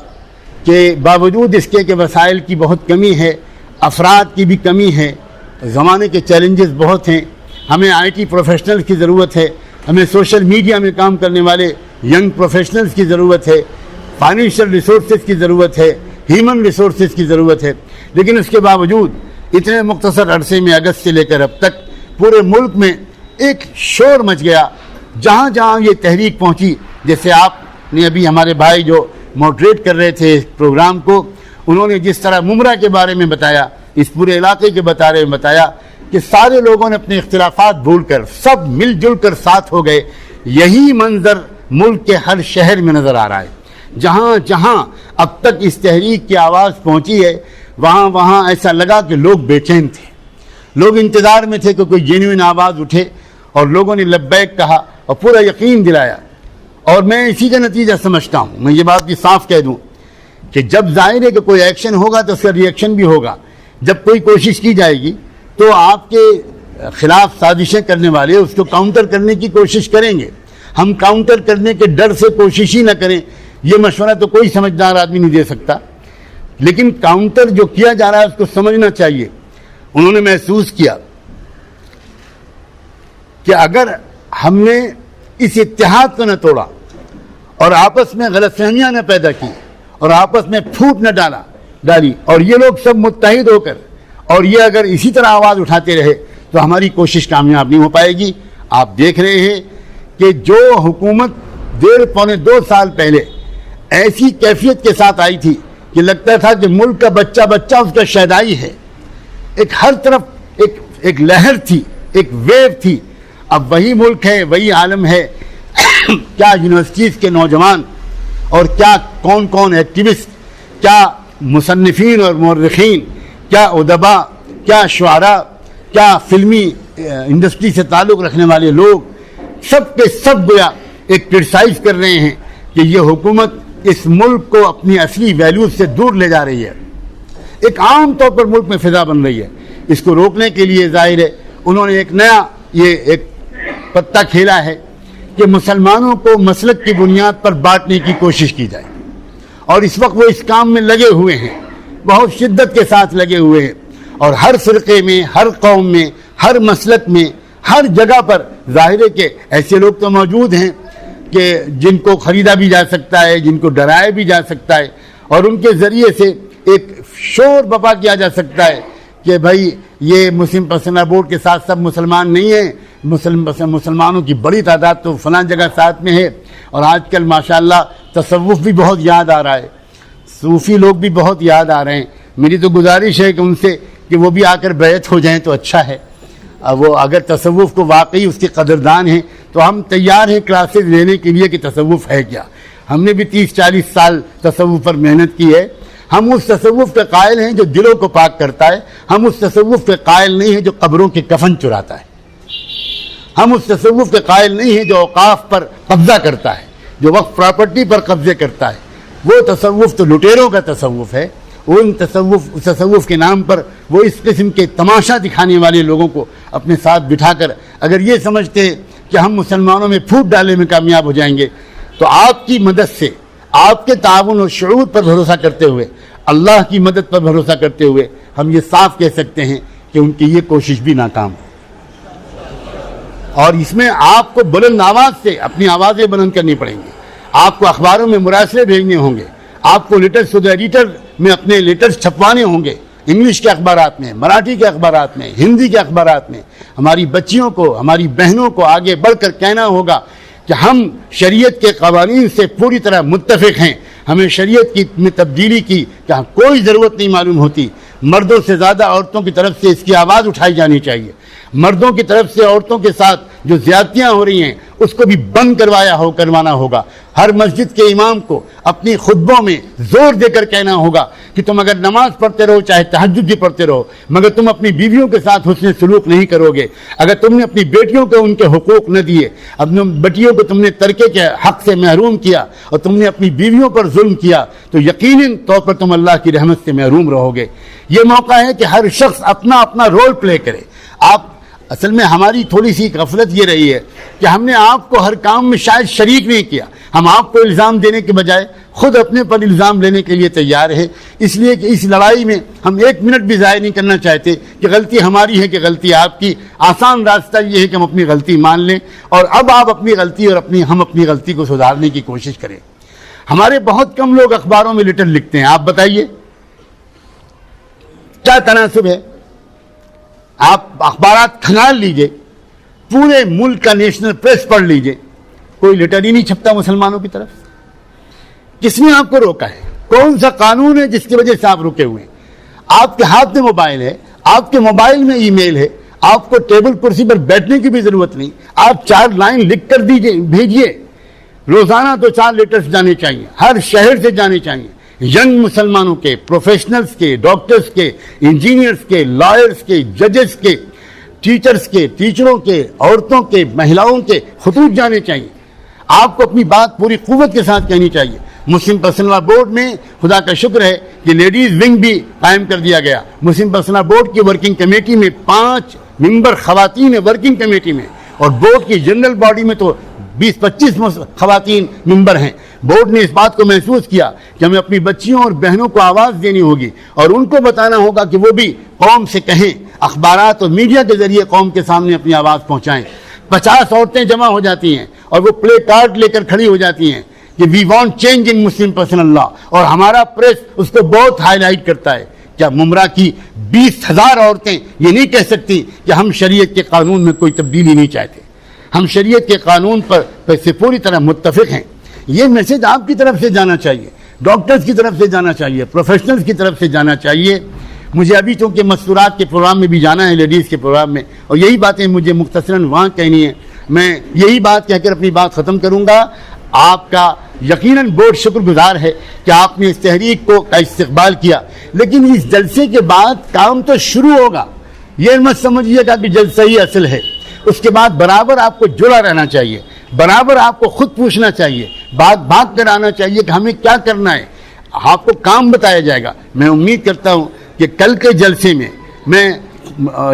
[SPEAKER 1] کہ باوجود اس کے کہ وسائل کی بہت کمی ہے، افراد کی بھی کمی ہے، زمانے کے چیلنجز بہت ہیں، ہمیں آئی ٹی پروفیشنل کی ضرورت ہے، ہمیں سوشل میڈیا میں کام کرنے والے ینگ پروفیشنلز کی ضرورت ہے، فائنینشیل ریسورسز کی ضرورت ہے، ہیومن ریسورسز کی ضرورت ہے، لیکن اس کے باوجود اتنے مختصر عرصے میں اگست سے لے کر اب تک پورے ملک میں ایک شور مچ گیا۔ جہاں جہاں یہ تحریک پہنچی، جیسے آپ نے ابھی ہمارے بھائی جو موڈریٹ کر رہے تھے اس پروگرام کو، انہوں نے جس طرح ممرہ کے بارے میں بتایا، اس پورے علاقے کے بارے میں بتایا کہ سارے لوگوں نے اپنے اختلافات بھول کر سب مل جل کر ساتھ ہو گئے۔ یہی منظر ملک کے ہر شہر میں نظر آ رہا ہے۔ جہاں جہاں اب تک اس تحریک کی آواز پہنچی ہے وہاں وہاں ایسا لگا کہ لوگ بے چین تھے، لوگ انتظار میں تھے کہ کوئی جینوئن آواز اٹھے اور لوگوں نے لبیک کہا اور پورا یقین دلایا۔ اور میں اسی کا نتیجہ سمجھتا ہوں، میں یہ بات بھی صاف کہہ دوں کہ جب ظاہر ہے کہ کوئی ایکشن ہوگا تو اس کا ری ایکشن بھی ہوگا۔ جب کوئی کوشش کی جائے گی تو آپ کے خلاف سازشیں کرنے والے اس کو کاؤنٹر کرنے کی کوشش کریں گے۔ ہم کاؤنٹر کرنے کے ڈر سے کوشش ہی نہ کریں، یہ مشورہ تو کوئی سمجھدار آدمی نہیں دے سکتا، لیکن کاؤنٹر جو کیا جا رہا ہے اس کو سمجھنا چاہیے۔ انہوں نے محسوس کیا کہ اگر ہم نے اس اتحاد کو نہ توڑا اور آپس میں غلط فہمیاں نہ پیدا کی اور آپس میں پھوٹ نہ ڈالی اور یہ لوگ سب متحد ہو کر اور یہ اگر اسی طرح آواز اٹھاتے رہے تو ہماری کوشش کامیاب نہیں ہو پائے گی۔ آپ دیکھ رہے ہیں کہ جو حکومت 1.5 پونے 2 سال پہلے ایسی کیفیت کے ساتھ آئی تھی کہ لگتا تھا کہ ملک کا بچہ بچہ اس کا شہدائی ہے. ایک ہر طرف ایک لہر تھی, ایک ویو تھی. اب وہی ملک ہے, وہی عالم ہے. کیا یونیورسٹیز کے نوجوان اور کیا کون ایکٹیوسٹ, کیا مصنفین اور مورخین, کیا ادباء, کیا شعراء, کیا فلمی انڈسٹری سے تعلق رکھنے والے لوگ, سب کے سب گویا ایک کرٹیسائز کر رہے ہیں کہ یہ حکومت اس ملک کو اپنی اصلی ویلیوز سے دور لے جا رہی ہے. ایک عام طور پر ملک میں فضا بن رہی ہے. اس کو روکنے کے لیے ظاہر ہے انہوں نے ایک نیا ایک پتہ کھیلا ہے کہ مسلمانوں کو مسلک کی بنیاد پر بانٹنے کی کوشش کی جائے, اور اس وقت وہ اس کام میں لگے ہوئے ہیں, بہت شدت کے ساتھ لگے ہوئے ہیں. اور ہر فرقے میں, ہر قوم میں, ہر مسلک میں, ہر جگہ پر ظاہر ہے کہ ایسے لوگ تو موجود ہیں کہ جن کو خریدا بھی جا سکتا ہے, جن کو ڈرایا بھی جا سکتا ہے, اور ان کے ذریعے سے ایک شور برپا کیا جا سکتا ہے کہ بھائی یہ مسلم پسندہ بورڈ کے ساتھ سب مسلمان نہیں ہیں, مسلمانوں کی بڑی تعداد تو فلاں جگہ ساتھ میں ہے. اور آج کل ماشاءاللہ تصوف بھی بہت یاد آ رہا ہے, صوفی لوگ بھی بہت یاد آ رہے ہیں. میری تو گزارش ہے کہ ان سے کہ وہ بھی آ کر بیعت ہو جائیں تو اچھا ہے. وہ اگر تصوف کو واقعی اس کے قدردان ہیں تو ہم تیار ہیں کلاسز لینے کے لیے کہ تصوف ہے کیا. ہم نے بھی 30-40 سال تصوف پر محنت کی ہے. ہم اس تصوف کے قائل ہیں جو دلوں کو پاک کرتا ہے. ہم اس تصوف کے قائل نہیں ہیں جو قبروں کے کفن چراتا ہے. ہم اس تصوف کے قائل نہیں ہیں جو اوقاف پر قبضہ کرتا ہے, جو وقف پراپرٹی پر قبضے کرتا ہے. وہ تصوف تو لٹیروں کا تصوف ہے. ان تصوف کے نام پر وہ اس قسم کے تماشا دکھانے والے لوگوں کو اپنے ساتھ بٹھا کر اگر یہ سمجھتے ہیں کہ ہم مسلمانوں میں پھوٹ ڈالنے میں کامیاب ہو جائیں گے, تو آپ کی مدد سے, آپ کے تعاون اور شعور پر بھروسہ کرتے ہوئے, اللہ کی مدد پر بھروسہ کرتے ہوئے ہم یہ صاف کہہ سکتے ہیں کہ ان کی یہ کوشش بھی ناکام ہے. اور اس میں آپ کو بلند آواز سے اپنی آوازیں بلند کرنی پڑیں گی. آپ کو اخباروں میں مراسلے بھیجنے ہوں گے, آپ کو لیٹرز ٹو دی ایڈیٹر میں اپنے لیٹرز چھپوانے ہوں گے, انگلش کے اخبارات میں, مراٹھی کے اخبارات میں, ہندی کے اخبارات میں. ہماری بچیوں کو, ہماری بہنوں کو آگے بڑھ کر کہنا ہوگا کہ ہم شریعت کے قوانین سے پوری طرح متفق ہیں. ہمیں شریعت کی میں تبدیلی کی جہاں کوئی ضرورت نہیں معلوم ہوتی. مردوں سے زیادہ عورتوں کی طرف سے اس کی آواز اٹھائی جانی چاہیے. مردوں کی طرف سے عورتوں کے ساتھ جو زیادتیاں ہو رہی ہیں اس کو بھی بند کروانا ہوگا. ہر مسجد کے امام کو اپنی خطبوں میں زور دے کر کہنا ہوگا کہ تم اگر نماز پڑھتے رہو, چاہے تہجد بھی پڑھتے رہو, مگر تم اپنی بیویوں کے ساتھ حسن سلوک نہیں کرو گے, اگر تم نے اپنی بیٹیوں کو ان کے حقوق نہ دیے, اپنی بیٹیوں کو تم نے ترکے کے حق سے محروم کیا اور تم نے اپنی بیویوں پر ظلم کیا, تو یقیناً طور پر تم اللہ کی رحمت سے محروم رہو گے. یہ موقع ہے کہ ہر شخص اپنا اپنا رول پلے کرے. اصل میں ہماری تھوڑی سی غفلت یہ رہی ہے کہ ہم نے آپ کو ہر کام میں شاید شریک نہیں کیا. ہم آپ کو الزام دینے کے بجائے خود اپنے پر الزام لینے کے لیے تیار ہیں, اس لیے کہ اس لڑائی میں ہم ایک منٹ بھی ضائع نہیں کرنا چاہتے کہ غلطی ہماری ہے کہ غلطی آپ کی. آسان راستہ یہ ہے کہ ہم اپنی غلطی مان لیں اور اب آپ اپنی غلطی اور ہم اپنی غلطی کو سدھارنے کی کوشش کریں. ہمارے بہت کم لوگ اخباروں میں لیٹر لکھتے ہیں. آپ بتائیے کیا تناسب ہے؟ آپ اخبارات کھنگال لیجئے, پورے ملک کا نیشنل پریس پڑھ لیجئے, کوئی لیٹر ہی نہیں چھپتا مسلمانوں کی طرف. کس نے آپ کو روکا ہے؟ کون سا قانون ہے جس کی وجہ سے آپ رکے ہوئے ہیں؟ آپ کے ہاتھ میں موبائل ہے, آپ کے موبائل میں ای میل ہے, آپ کو ٹیبل کرسی پر بیٹھنے کی بھی ضرورت نہیں. آپ 4 لائن لکھ کر بھیجیے. روزانہ تو 4 لیٹرز جانے چاہیے, ہر شہر سے جانے چاہیے. ینگ مسلمانوں کے, پروفیشنلز کے, ڈاکٹرز کے, انجینئرز کے, لائرز کے, ججز کے, ٹیچرز کے, ٹیچروں کے, عورتوں کے, مہیلاؤں کے خطوط جانے چاہیے. آپ کو اپنی بات پوری قوت کے ساتھ کہنی چاہیے. مسلم پرسنل بورڈ میں خدا کا شکر ہے کہ لیڈیز ونگ بھی قائم کر دیا گیا. مسلم پرسنل بورڈ کی ورکنگ کمیٹی میں 5 ممبر خواتین ہیں ورکنگ کمیٹی میں, اور بورڈ کی جنرل باڈی میں تو 20-25 خواتین ممبر ہیں. بورڈ نے اس بات کو محسوس کیا کہ ہمیں اپنی بچیوں اور بہنوں کو آواز دینی ہوگی اور ان کو بتانا ہوگا کہ وہ بھی قوم سے کہیں, اخبارات اور میڈیا کے ذریعے قوم کے سامنے اپنی آواز پہنچائیں. 50 عورتیں جمع ہو جاتی ہیں اور وہ پلے کارڈ لے کر کھڑی ہو جاتی ہیں کہ we want change in Muslim personal law, اور ہمارا پریس اس کو بہت ہائی لائٹ کرتا ہے. کیا ممرا کی 20,000 عورتیں یہ نہیں کہہ سکتی کہ ہم شریعت کے قانون میں کوئی تبدیلی نہیں چاہتے؟ ہم شریعت کے قانون پر سے پوری طرح متفق ہیں. یہ میسج آپ کی طرف سے جانا چاہیے, ڈاکٹرز کی طرف سے جانا چاہیے, پروفیشنلز کی طرف سے جانا چاہیے. مجھے ابھی چونکہ مستورات کے پروگرام میں بھی جانا ہے, لیڈیز کے پروگرام میں, اور یہی باتیں مجھے مختصراً وہاں کہنی ہے. میں یہی بات کہہ کر اپنی بات ختم کروں گا. آپ کا یقیناً بورڈ شکر گزار ہے کہ آپ نے اس تحریک کا استقبال کیا, لیکن اس جلسے کے بعد کام تو شروع ہوگا. یہ مت سمجھیے گا کہ جلسہ ہی اصل ہے. اس کے بعد برابر آپ کو جڑا رہنا چاہیے, برابر آپ کو خود پوچھنا چاہیے, بات کر آنا چاہیے کہ ہمیں کیا کرنا ہے. آپ کو کام بتایا جائے گا. میں امید کرتا ہوں کہ کل کے جلسے میں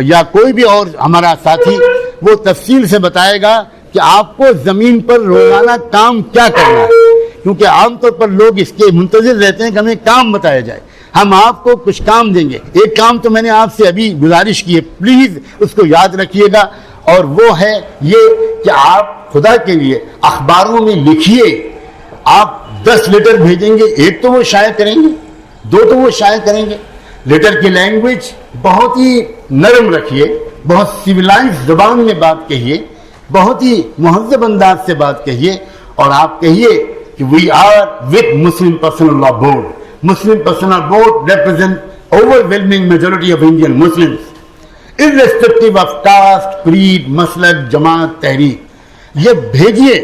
[SPEAKER 1] یا کوئی بھی اور ہمارا ساتھی وہ تفصیل سے بتائے گا کہ آپ کو زمین پر روزانہ کام کیا کرنا ہے, کیونکہ عام طور پر لوگ اس کے منتظر رہتے ہیں کہ ہمیں کام بتایا جائے. ہم آپ کو کچھ کام دیں گے. ایک کام تو میں نے آپ سے ابھی گزارش کی ہے, پلیز اس کو یاد رکھیے گا, اور وہ ہے یہ کہ آپ خدا کے لیے اخباروں میں لکھیے. آپ 10 لیٹر بھیجیں گے, ایک تو وہ شائع کریں گے, 2 تو وہ شائع کریں گے. لیٹر کی لینگویج بہت ہی نرم رکھیے, بہت سیولائز زبان میں بات کہیے, بہت ہی مہذب انداز سے بات کہیے, اور آپ کہیے کہ we are with Muslim personal Law Board. Muslim Personal Board represent overwhelming majority of Indian Muslims irrespective of caste, creed, مسلک, جماعت, تحریک. یہ بھیجیے.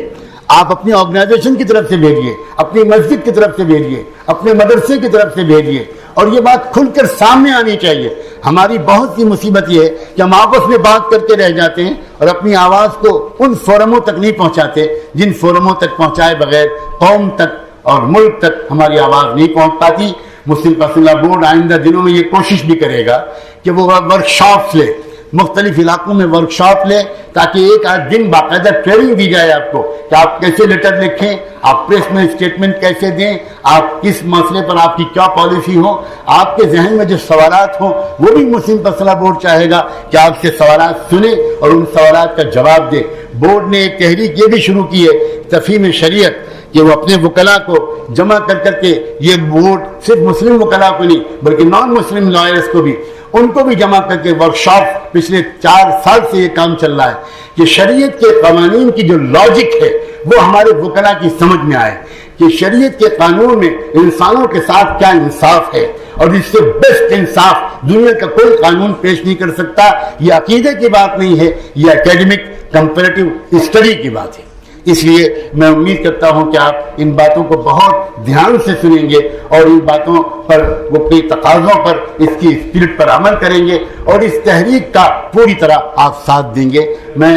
[SPEAKER 1] آپ اپنی آرگنائزیشن کی طرف سے بھیجیے, اپنی مسجد کی طرف سے بھیجیے, اپنے مدرسے کی طرف سے بھیجیے, اور یہ بات کھل کر سامنے آنی چاہیے. ہماری بہت سی مصیبت یہ ہے کہ ہم آپس میں بات کر کے رہ جاتے ہیں اور اپنی آواز کو ان فورموں تک نہیں پہنچاتے جن فورموں تک پہنچائے بغیر قوم تک اور ملک تک ہماری آواز نہیں پہنچ پاتی. مسلم پرسنل بورڈ آئندہ دنوں میں یہ کوشش بھی کرے گا کہ وہ ورکشاپس لے, مختلف علاقوں میں ورکشاپ لے, تاکہ ایک آدھ دن باقاعدہ ٹریننگ دی جائے آپ کو کہ آپ کیسے لیٹر لکھیں, آپ پریس میں اسٹیٹمنٹ کیسے دیں, آپ کس مسئلے پر آپ کی کیا پالیسی ہو. آپ کے ذہن میں جو سوالات ہوں وہ بھی مسلم پرسنل بورڈ چاہے گا کہ آپ سے سوالات سنیں اور ان سوالات کا جواب دیں. بورڈ نے ایک تحریک یہ بھی شروع کی ہے تفہیم شریعت, کہ وہ اپنے وکلاء کو جمع کر کے, یہ بورڈ صرف مسلم وکلاء کو نہیں بلکہ نان مسلم لائرز کو بھی, ان کو بھی جمع کر کے ورکشاپ, پچھلے 4 سال سے یہ کام چل رہا ہے کہ شریعت کے قوانین کی جو لاجک ہے وہ ہمارے وکلاء کی سمجھ میں آئے, کہ شریعت کے قانون میں انسانوں کے ساتھ کیا انصاف ہے, اور اس سے بیسٹ انصاف دنیا کا کوئی قانون پیش نہیں کر سکتا. یہ عقیدے کی بات نہیں ہے, یہ اکیڈمک کمپیریٹو اسٹڈی کی بات ہے. اس لیے میں امید کرتا ہوں کہ آپ ان باتوں کو بہت دھیان سے سنیں گے اور ان باتوں پر, وہ اپنی تقاضوں پر, اس کی اسپرٹ پر عمل کریں گے, اور اس تحریک کا پوری طرح آپ ساتھ دیں گے. میں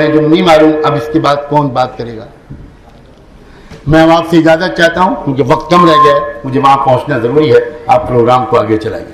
[SPEAKER 1] جو نہیں معلوم اب اس کے بعد کون بات کرے گا. میں آپ سے اجازت چاہتا ہوں کیونکہ وقت کم رہ گیا ہے, مجھے وہاں پہنچنا ضروری ہے. آپ پروگرام کو آگے چلائیں.